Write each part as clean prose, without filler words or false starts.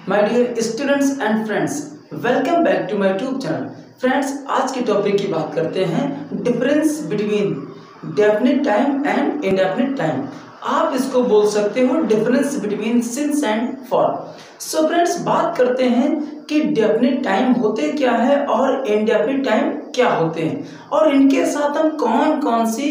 My dear students and friends, welcome back to my YouTube channel. Friends, आज के topic की बात करते हैं difference between definite time and indefinite time. आप इसको बोल सकते हो difference between since and for. So friends, बात करते हैं कि डेफिनिट टाइम होते क्या है और इंडेफिनिट टाइम क्या होते हैं और इनके साथ हम कौन कौन सी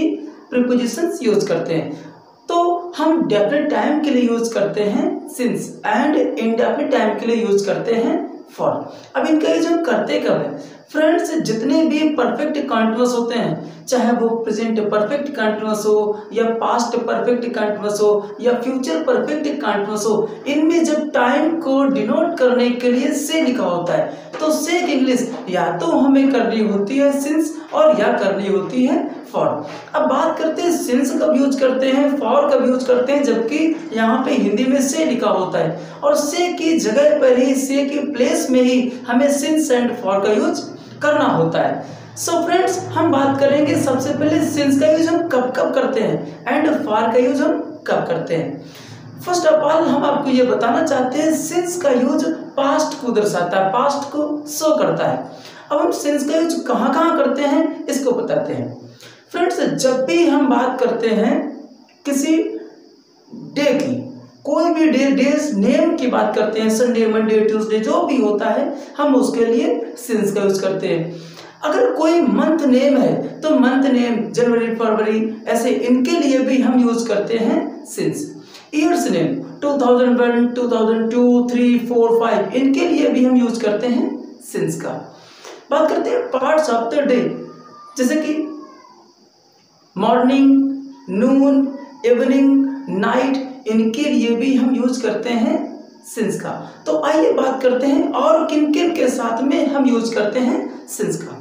प्रीपोजिशंस यूज करते हैं। तो हम डेफिनेट टाइम के लिए यूज करते हैं सिंस एंड इंडेफिनिट टाइम के लिए यूज करते हैं फॉर। अब इनका यूज हम करते कब है फ्रेंड्स? जितने भी परफेक्ट कंटीन्यूअस होते हैं, चाहे वो प्रेजेंट परफेक्ट कंटीन्यूअस हो या पास्ट परफेक्ट कंटीन्यूअस हो या फ्यूचर परफेक्ट कंटीन्यूअस हो, इनमें जब टाइम को डिनोट करने के लिए से लिखा होता है तो से की इंग्लिश या तो हमें करनी होती है सिंस और या करनी होती है फॉर। अब बात करते हैं सिंस कब यूज करते हैं, फॉर कब यूज करते हैं, जबकि यहाँ पे हिंदी में से लिखा होता है और से की जगह पर ही, से के प्लेस में ही हमें सिंस एंड फॉर का यूज करना होता है। सो फ्रेंड्स, हम बात करेंगे सबसे पहले सिंस का यूज हम कब कब करते हैं एंड फॉर का यूज हम कब करते हैं। फर्स्ट ऑफ ऑल हम आपको ये बताना चाहते हैं सिंस का यूज पास्ट को दर्शाता है, पास्ट को शो करता है। अब हम सिंस का यूज कहाँ कहाँ करते हैं इसको बताते हैं। फ्रेंड्स, जब भी हम बात करते हैं किसी डे की, कोई भी डेज नेम की बात करते हैं, संडे मंडे ट्यूसडे जो भी होता है, हम उसके लिए सिंस का यूज करते हैं। अगर कोई मंथ नेम है तो मंथ नेम जनवरी फरवरी ऐसे इनके लिए भी हम यूज करते हैं सिंस। ईयर्स नेम 2001 2002 3 4 5 इनके लिए भी हम यूज करते हैं सिंस का। बात करते हैं पार्ट्स ऑफ द डे, जैसे कि मॉर्निंग, नून, इवनिंग, नाइट, इनके लिए भी हम यूज करते हैं सिंस का। तो आइए बात करते हैं और किन किन के साथ में हम यूज करते हैं सिंस का।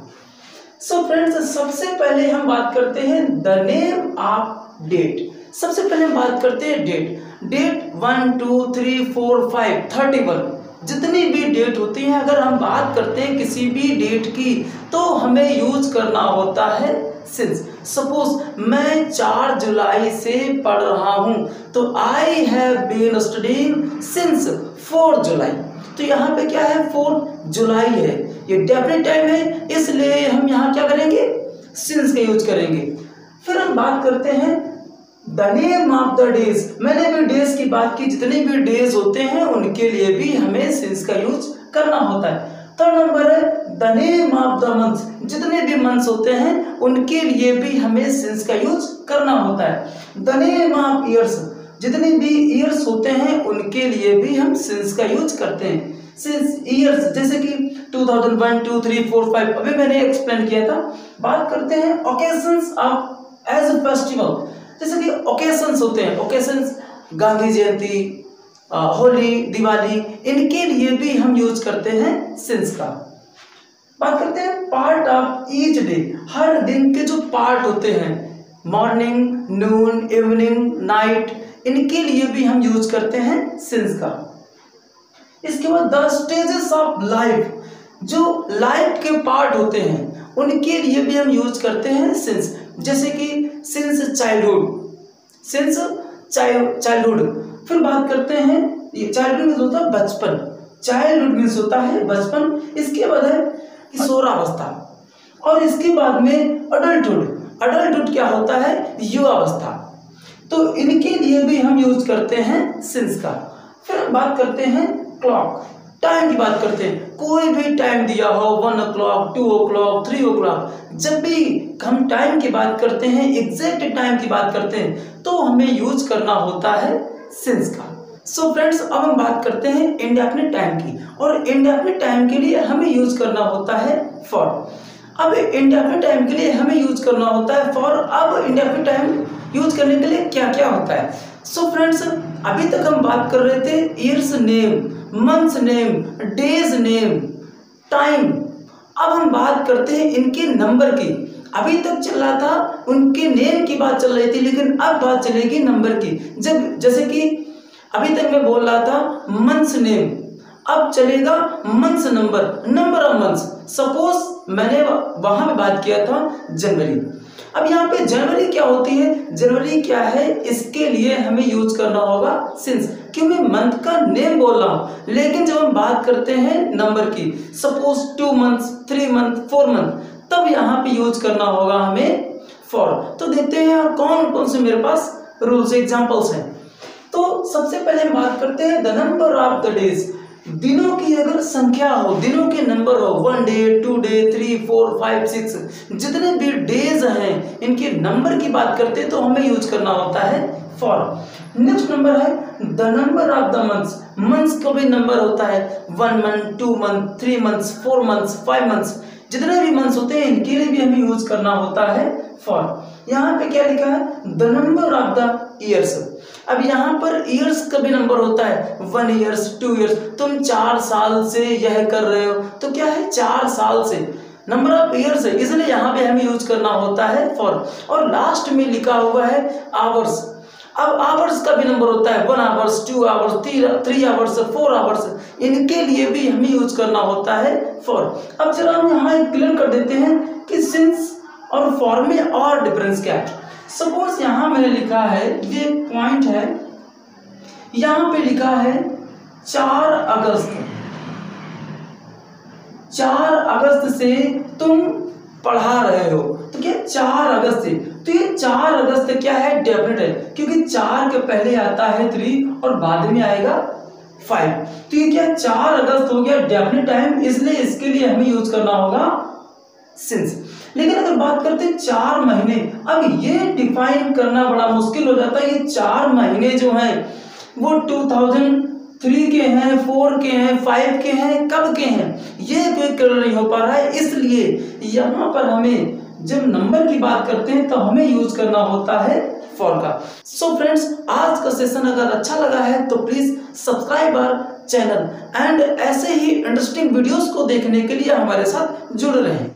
सो फ्रेंड्स, सबसे पहले हम बात करते हैं द नेम ऑफ डेट। सबसे पहले हम बात करते हैं डेट 1 2 3 4 5 31 जितनी भी डेट होती हैं, अगर हम बात करते हैं किसी भी डेट की तो हमें यूज करना होता है सिंस। सपोज मैं 4 जुलाई से पढ़ रहा हूं तो I have been studying since 4 July. तो यहाँ पे क्या है, 4 जुलाई है, ये डेफिनेट टाइम है, इसलिए हम यहाँ क्या करेंगे, सिंस का यूज करेंगे। फिर हम बात करते हैं the name of the days. मैंने भी डेज की बात की, जितने भी डेज होते हैं उनके लिए भी हमें सिंस का यूज करना होता है। थर्ड नंबर है the name of the month. जितने भी मंथ्स होते हैं उनके लिए भी हमें सिंस का यूज करना होता है। द नेम ऑफ ईयर्स, जितने भी ईयर्स होते हैं उनके लिए भी हम सिंस का यूज करते हैं। सिंस ईयर्स जैसे कि 2001 2 3 4 5 अभी मैंने एक्सप्लेन किया था। बात करते हैं ओकेशंस ऑफ एज फेस्टिवल, जैसे कि ओकेशंस होते हैं, ओकेशंस गांधी जयंती, होली, दिवाली, इनके लिए भी हम यूज करते हैं सिंस का। बात करते हैं पार्ट ऑफ ईच डे। हर दिन के जो पार्ट होते हैं, मॉर्निंग, नून, इवनिंग, नाइट, इनके लिए भी हम यूज करते हैं सिंस का। इसके बाद द स्टेजेस ऑफ लाइफ, जो लाइफ के पार्ट होते हैं उनके लिए भी हम यूज करते हैं सिंस, जैसे कि सिंस चाइल्डहुड। फिर बात करते हैं, ये चाइल्डहुड मीन्स होता है बचपन, चाइल्डहुड मीन्स होता है बचपन। इसके बाद है किशोरावस्था और इसके बाद में अडल्टहुड क्या होता है, युवावस्था। तो इनके लिए भी हम यूज करते हैं सिंस का। फिर बात करते हैं क्लॉक, टाइम की बात करते हैं। कोई भी टाइम दिया हो, 1 o'clock 2 o'clock 3 o'clock, जब भी हम टाइम की बात करते हैं, एग्जैक्ट टाइम की बात करते हैं, तो हमें यूज करना होता है सिंस का। सो फ्रेंड्स, अब हम बात करते हैं इंडेफिनिट टाइम की और इंडेफिनिट टाइम के लिए हमें यूज करना होता है फॉर। अब इंडेफिनिट टाइम के लिए हमें यूज करना होता है फॉर। अब इंडेफिनिट टाइम यूज करने के लिए क्या क्या होता है। सो फ्रेंड्स, अभी तक हम बात कर रहे थे years name, months name, days name, time. अब हम बात करते हैं इनके नंबर की। अभी तक चल रहा था उनके नेम की बात चल रही थी, लेकिन अब बात चलेगी नंबर की। जैसे कि अभी तक मैं बोल रहा था मंथ्स नेम, अब चलेगा months number of months. Suppose मैंने वहां पे बात किया था जनवरी, अब यहाँ पे जनवरी क्या होती है, जनवरी क्या है, इसके लिए हमें यूज करना होगा सिंस, क्यों मैं मंथ का नेम बोल रहा हूं। लेकिन जब हम बात करते हैं नंबर की, सपोज 2 मंथ्स, 3 मंथ, 4 मंथ, तब यहाँ पे यूज करना होगा हमें फॉर। तो देखते हैं कौन कौन से मेरे पास रूल्स एग्जांपल्स हैं। तो सबसे पहले हम बात करते हैं the number of the days, दिनों की अगर संख्या हो, दिनों के नंबर हो, 1 डे, 2 डे, 3, 4, 5, 6, जितने भी डेज हैं इनके नंबर की बात करते हैं तो हमें यूज करना होता है फॉर। नेक्स्ट नंबर है the number of the months, months का भी नंबर होता है, 1 month, 2 month, 3 months, 4 months, 5 months, जितने भी मंथ्स होते हैं इनके लिए भी हमें यूज करना होता है फॉर। यहाँ पे क्या लिखा है, the number of the years. अब यहाँ पर ईयर्स का भी नंबर होता है, 1 ईयर्स, 2 ईयर्स, तुम 4 साल से यह कर रहे हो, तो क्या है 4 साल से, नंबर ऑफ ईयर्स है, इसलिए यहाँ पे हमें यूज करना होता है फॉर। और लास्ट में लिखा हुआ है आवर्स। अब आवर्स का भी नंबर होता है, 1 आवर्स, 2 आवर्स, 3 आवर्स, 4 आवर्स, इनके लिए भी हमें यूज करना होता है फॉर। अब जरा हम यहाँ क्लियर कर देते हैं कि सिंस और फॉर में और डिफरेंस क्या है। सपोज यहाँ मैंने लिखा है, ये पॉइंट है, यहाँ पे लिखा है 4 अगस्त, 4 अगस्त से तुम पढ़ा रहे हो, तो क्या 4 अगस्त से, तो ये 4 अगस्त क्या है, डेफिनेट है, क्योंकि 4 के पहले आता है 3 और बाद में आएगा 5, तो ये क्या 4 अगस्त हो गया डेफिनेट टाइम, इसलिए इसके लिए हमें यूज करना होगा सिंस। लेकिन अगर बात करते हैं 4 महीने, अब ये डिफाइन करना बड़ा मुश्किल हो जाता है। ये 4 महीने जो हैं वो 2003 के हैं, 4 के हैं, 5 के हैं, कब के हैं, ये कोई क्लियर नहीं हो पा रहा है। इसलिए यहाँ पर हमें जब नंबर की बात करते हैं तो हमें यूज करना होता है फॉर का। सो फ्रेंड्स, आज का सेशन अगर अच्छा लगा है तो please subscribe our channel and ऐसे ही इंटरेस्टिंग वीडियोस को देखने के लिए हमारे साथ जुड़ रहें।